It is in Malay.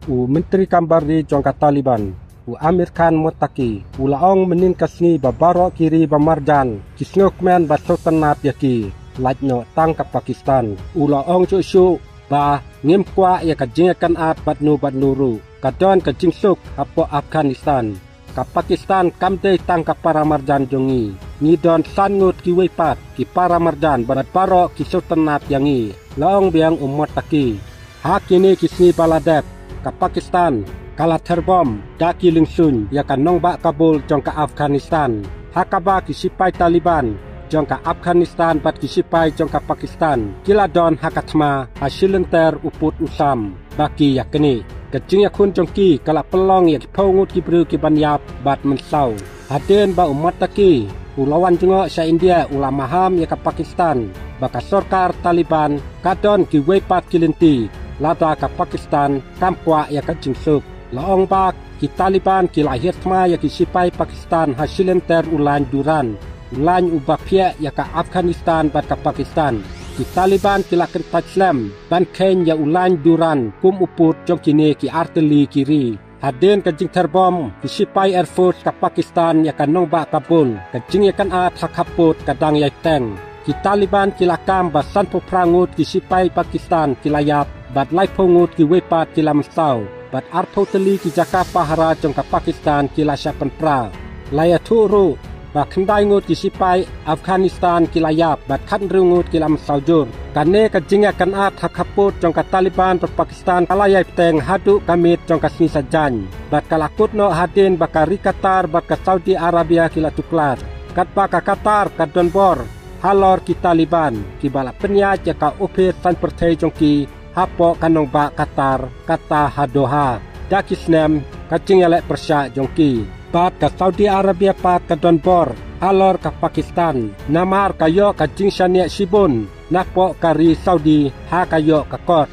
Menteri Kambari jongka Taliban, Amir Khan Mutaki, Laong menin kasni babaro kiri bamarjan, kisnokmen basotanat yaki, lajno tang ke Pakistan, Laong cucu, ngim kwa ya kajingakan at batnu kadon kajingsuk apo Afghanistan, ka Pakistan kamde tang ka para marjan jongi, ngidon sangut kiwepat ki para marjan barat baro kisotanat yangi, Laong biang Mutaki, hakini kisni baladep, ka Pakistan, kala terbom daki lingsun ya kan nongba Kabul jongka Afghanistan, hakaba kisipai Taliban jongka Afghanistan bat kisipai jongka Pakistan, kila don hakatma hasilenter uput usam baki yakni kecing yakun jongki kala pelong ya kipaungut kibru kibanyap bat mensau haden ba umat taki ulawan jengo sa India ulamaham ya ka Pakistan baka sorkar Taliban kadon kiwepat kilinti lada ka Pakistan kampwa ya ka jingsuk Laong bak ki Taliban ki lahir ma ya ki sipai Pakistan hasilenter ulan duran ulan ubapia ya ka Afghanistan bat ka Pakistan ki Taliban ki lakir Islam ban ken ya ulan duran kum uput jong kini ki artili kiri haden ka jing terbom ki sipai Air Force ka Pakistan ya ka nongba Kabul ka jing ya kan at hakaput kadang ya teng ki Taliban ki lakam basan poprangut ki sipai Pakistan ki layap bat lai pongut ki wepat ki lamsau bat arpoteli ki jaka pahara jong ka Pakistan ki lasyapan pra laya turu bat kendai ngut ki sipai Afghanistan ki layap bat khan rungut ki lamsau jur kane ka jinga kan at hakaput jong ka Taliban per Pakistan kalayai teng hadu kamit jong ka sini sajan bat kalakut no hadin bakari Qatar bat ka Saudi Arabia ki latuklar kat baka Qatar ka donbor halor ki Taliban ki bala penyat ya ka opir san pertai jong ki hapo kanong ba Qatar kata hadoha dakisnem kacing yalek persya jongki bat ka Saudi Arabia pat ka donbor halor ka Pakistan namar kayo kacing syaniak sibun napo kari Saudi ha kayo ka kot